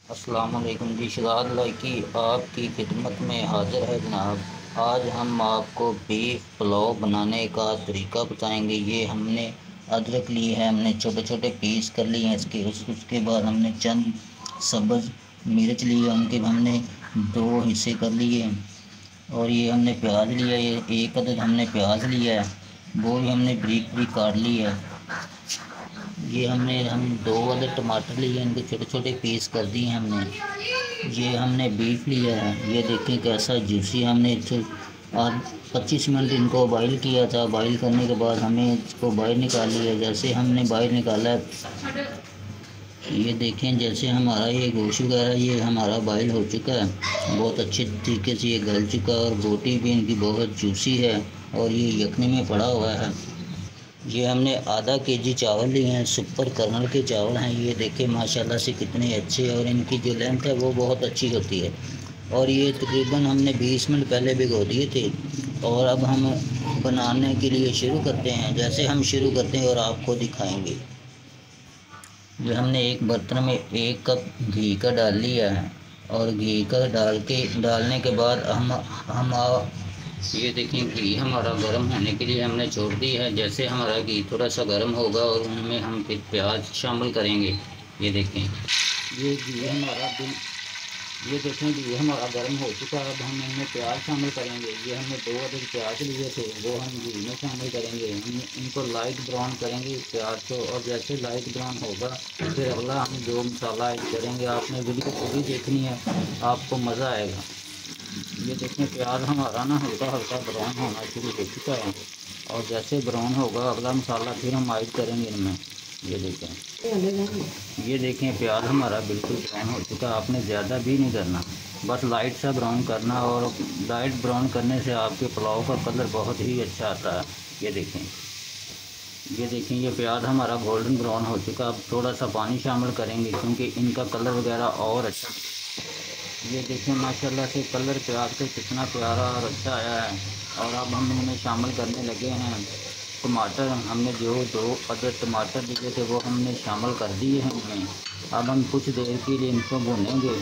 अस्सलाम वालेकुम जी। शिराज लाइकी आपकी खिदमत में हाज़िर है जनाब। आज हम आपको बीफ पुलाव बनाने का तरीका बताएंगे। ये हमने अदरक ली है, हमने छोटे छोटे पीस कर लिए हैं इसके। उसके बाद हमने चंद सब्ज़ मिर्च ली है, उनके हमने दो हिस्से कर लिए हैं। और ये हमने प्याज लिया, ये एक अदद हमने प्याज लिया है, वो भी हमने बारीक बारीक काट ली है। ये हम दो वाले टमाटर लिए, इनके छोटे छोटे पीस कर दिए हमने। ये हमने बीफ लिया है, ये देखें कैसा जूसी। हमने इसे आज 25 मिनट इनको बॉईल किया था। बॉईल करने के बाद हमें इसको बाहर निकाल लिया। जैसे हमने बाहर निकाला है, ये देखें जैसे हमारा ये गोश्त वगैरह ये हमारा बॉईल हो चुका है, बहुत अच्छे तरीके से ये गल चुका है और बोटी भी इनकी बहुत जूसी है और ये यखनी में पड़ा हुआ है। ये हमने आधा केजी चावल लिए हैं, सुपर कर्नल के चावल हैं। ये देखिए माशाल्लाह से कितने अच्छे, और इनकी जो लेंथ है वो बहुत अच्छी होती है। और ये तकरीबन हमने 20 मिनट पहले भिगो दिए थे। और अब हम बनाने के लिए शुरू करते हैं। जैसे हम शुरू करते हैं और आपको दिखाएंगे। ये हमने एक बर्तन में 1 कप घी का डाल लिया है, और घी का डालने के बाद हम ये देखें घी हमारा गर्म होने के लिए हमने छोड़ दी है। जैसे हमारा घी थोड़ा सा गर्म होगा और उनमें हम फिर प्याज शामिल करेंगे। ये देखें ये घी हमारा ये देखें घी हमारा गर्म हो चुका है। अब हम इनमें प्याज शामिल करेंगे। ये हमने 2 अदद प्याज लिए थे, वो हम घी में शामिल करेंगे। हम इनको लाइट ब्राउन करेंगे प्याज को, और जैसे लाइट ब्राउन होगा फिर अगला हम जो मसाला ऐड करेंगे। आपने वीडियो पूरी देखनी है, आपको मज़ा आएगा। ये देखें प्याज हमारा ना हल्का हल्का ब्राउन होना शुरू हो चुका है, और जैसे ब्राउन होगा अगला मसाला फिर हम ऐड करेंगे इनमें। ये देखें प्याज हमारा बिल्कुल ब्राउन हो चुका है। आपने ज़्यादा भी नहीं करना, बस लाइट सा ब्राउन करना, और लाइट ब्राउन करने से आपके पुलाव का कलर बहुत ही अच्छा आता है। ये देखें ये प्याज हमारा गोल्डन ब्राउन हो चुका। अब थोड़ा सा पानी शामिल करेंगे क्योंकि इनका कलर वगैरह और अच्छा। ये देखें माशाल्लाह से कलर प्याज का कितना प्यारा और अच्छा आया है। और अब हम इनमें शामिल करने लगे हैं टमाटर। हमने जो 2 अदद टमाटर लिए थे वो हमने शामिल कर दिए हैं इनमें। अब हम कुछ देर के लिए इनको भूनेंगे।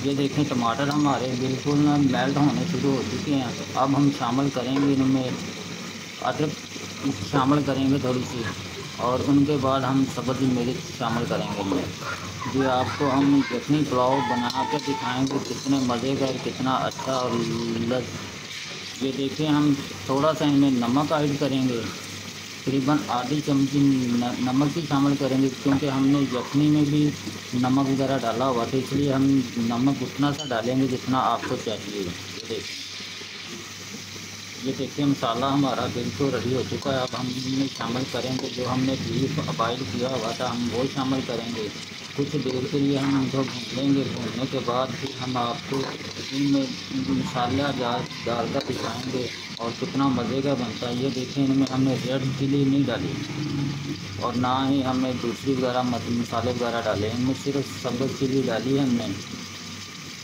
ये देखें टमाटर हमारे बिल्कुल ना मेल्ट होने शुरू हो चुके हैं। अब हम शामिल करेंगे इनमें अदरक, शामिल करेंगे थोड़ी सी, और उनके बाद हम सब्ज़ मिर्च शामिल करेंगे इनमें। ये आपको हम यखनी पुलाव बना कर दिखाएँगे कितने मज़े का, कितना अच्छा और ये देखिए हम थोड़ा सा इनमें नमक ऐड करेंगे, तकरीबन आधी चमची नमक ही शामिल करेंगे क्योंकि हमने यखनी में भी नमक वगैरह डाला हुआ था, इसलिए हम नमक उतना सा डालेंगे जितना आपको चाहिए। ये देखिए मसाला हमारा बिल्कुल रेडी हो चुका है। अब हम इनमें शामिल करेंगे जो हमने बीफ बॉयल किया हुआ था, हम वो शामिल करेंगे। कुछ देर के लिए हम इनको भून लेंगे। भूनने के बाद फिर हम आपको इनमें मसाला डालकर दिखाएँगे और कितना मज़े का बनता है। ये देखें इनमें हमने रेड चिली नहीं डाली, और ना ही हमने दूसरी वगैरह मसाले वगैरह डाले, इनमें सिर्फ सब्ज़ चिली डाली है हमने।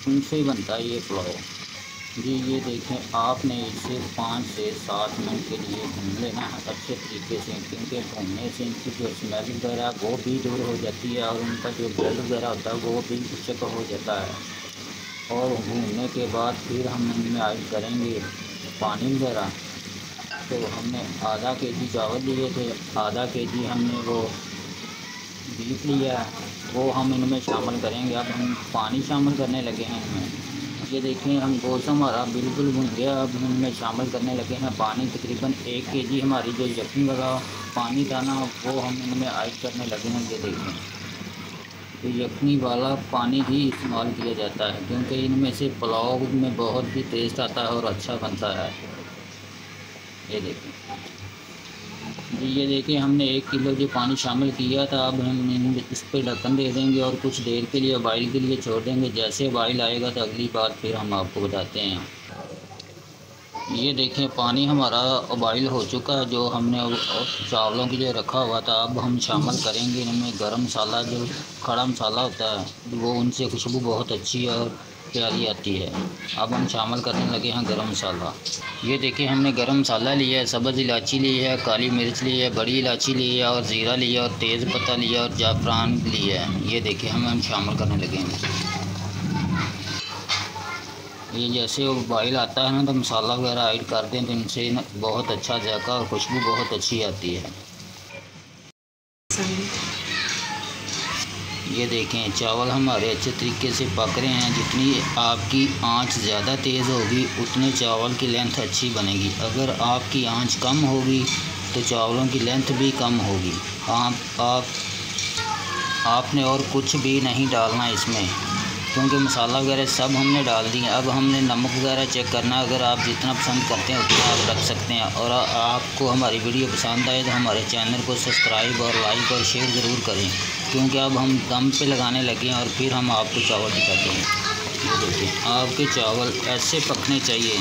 उनसे ही बनता है ये पुलाव जी। ये देखें आपने इसे 5 से 7 मिनट के लिए भून लेना है अच्छे तरीके से, क्योंकि भूनने से इनकी जो स्मेल वगैरह वो भी दूर हो जाती है, और उनका जो ब्लड वगैरह होता है वो भी चेक हो जाता है। और भूनने के बाद फिर हम इनमें ऐड करेंगे पानी वगैरह। तो हमने आधा केजी चावल लिए थे, आधा केजी हमने वो बीफ लिया है, वो हम इनमें शामिल करेंगे। अब हम पानी शामिल करने लगे हैं इनमें। ये देखें हम गोश्त हमारा बिल्कुल भुन गया। अब हम इनमें शामिल करने लगे हैं पानी। तकरीबन 1 केजी हमारी जो यखनी वाला पानी था ना वो हम इनमें ऐड करने लगे हैं। ये देखें तो यखनी वाला पानी ही इस्तेमाल किया जाता है क्योंकि इनमें से पुलाव में बहुत ही टेस्ट आता है और अच्छा बनता है। ये देखें जी। ये देखिए हमने 1 किलो जो पानी शामिल किया था। अब हम इस पर ढक्कन दे देंगे और कुछ देर के लिए बॉईल के लिए छोड़ देंगे। जैसे बॉईल आएगा तो अगली बार फिर हम आपको बताते हैं। ये देखें पानी हमारा बॉईल हो चुका है जो हमने चावलों के लिए रखा हुआ था। अब हम शामिल करेंगे इनमें गरम मसाला, जो खड़ा मसाला होता है वो, उनसे खुशबू बहुत अच्छी है और प्यारी आती है। अब हम शामिल करने लगे हैं गरम मसाला। ये देखिए हमने गरम मसाला लिया है, सब्ज़ इलायची ली है, काली मिर्च ली है, बड़ी इलायची ली है और ज़ीरा लिया और तेज़ पत्ता लिया और जाफ़रान लिया है। ये देखिए हम शामिल करने लगे हैं। ये जैसे उबाइल आता है ना तो मसाला वगैरह ऐड कर दें तो इनसे बहुत अच्छा जायका और खुशबू बहुत अच्छी आती है। ये देखें चावल हमारे अच्छे तरीके से पक रहे हैं। जितनी आपकी आंच ज़्यादा तेज़ होगी उतने चावल की लेंथ अच्छी बनेगी। अगर आपकी आंच कम होगी तो चावलों की लेंथ भी कम होगी। आपने और कुछ भी नहीं डालना इसमें, क्योंकि मसाला वगैरह सब हमने डाल दिए। अब हमने नमक वगैरह चेक करना। अगर आप जितना पसंद करते हैं उतना आप रख सकते हैं। और आपको हमारी वीडियो पसंद आए तो हमारे चैनल को सब्सक्राइब और लाइक और शेयर ज़रूर करें, क्योंकि अब हम दम पे लगाने लगे हैं और फिर हम आपको चावल दिखाते हैं। ये देखिए आपके चावल ऐसे पकने चाहिए,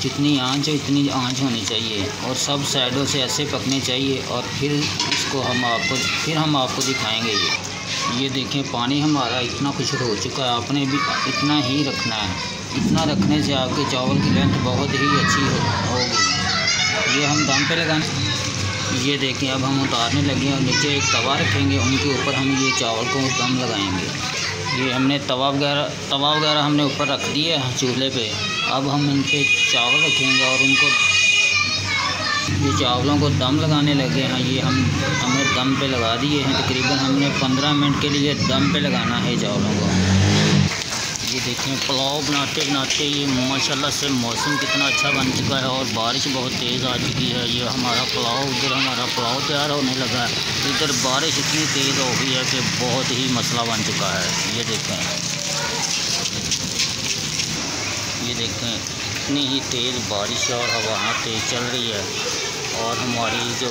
जितनी आंच है इतनी आंच होनी चाहिए और सब साइडों से ऐसे पकने चाहिए। और फिर इसको हम आपको दिखाएंगे। ये देखें पानी हमारा इतना खुश्क हो चुका है। आपने भी इतना ही रखना है। इतना रखने से आपके चावल की लेंथ बहुत ही अच्छी होगी। ये हम दम पे लगाने। ये देखें अब हम उतारने लगे और नीचे एक तवा रखेंगे, उनके ऊपर हम ये चावल को दम लगाएंगे। ये हमने तवा वगैरह हमने ऊपर रख दिया है चूल्हे पे। अब हम इन पे चावल रखेंगे और उनको ये चावलों को दम लगाने लगे हैं। ये हमने दम पे लगा दिए हैं। तकरीबन हमने 15 मिनट के लिए दम पे लगाना है चावलों को। ये देखें पुलाव बनाते बनाते ये माशाल्लाह से मौसम कितना अच्छा बन चुका है और बारिश बहुत तेज़ आ चुकी है। ये हमारा पुलाव तैयार होने लगा है। इधर बारिश इतनी तेज़ हो गई है कि बहुत ही मसला बन चुका है। ये देखें इतनी ही तेज़ बारिश और हवा तेज़ चल रही है। और हमारी जो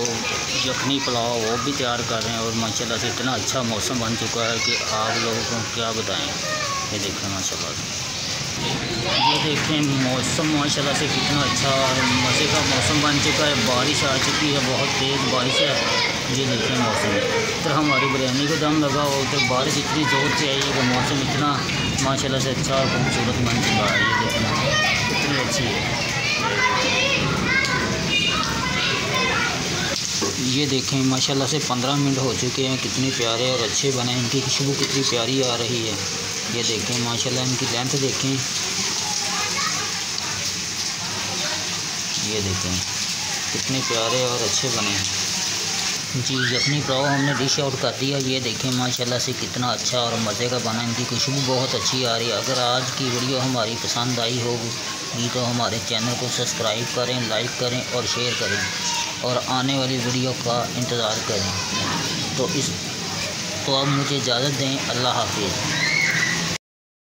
यखनी पुलाव वो भी तैयार कर रहे हैं और माशाल्लाह से इतना अच्छा मौसम बन चुका है कि आप लोगों को क्या बताएं। ये देखें माशाल्लाह से, ये देखें मौसम माशाल्लाह से कितना अच्छा और मज़े का मौसम बन चुका है। बारिश आ चुकी है, बहुत तेज़ बारिश है। ये देखें मौसम, इधर हमारी बिरयानी को दम लगा और उधर बारिश इतनी ज़ोर से आई कि मौसम इतना माशाल्लाह से अच्छा और खूबसूरत बन चुका है। ये देखें कितनी अच्छी है। ये देखें माशाल्लाह से 15 मिनट हो चुके हैं, कितने प्यारे और अच्छे बने। इनकी खुशबू कितनी प्यारी आ रही है। ये देखें माशाल्लाह इनकी लेंथ देखें। ये देखें कितने प्यारे और अच्छे बने हैं जी। यखनी पुलाव हमने डिश आउट कर दिया। ये देखें माशाल्लाह से कितना अच्छा और मज़े का बना। इनकी खुशबू बहुत अच्छी आ रही है। अगर आज की वीडियो हमारी पसंद आई होगी तो हमारे चैनल को सब्सक्राइब करें, लाइक करें और शेयर करें और आने वाली वीडियो का इंतज़ार करें। तो अब मुझे इजाज़त दें। अल्लाह हाफिज़।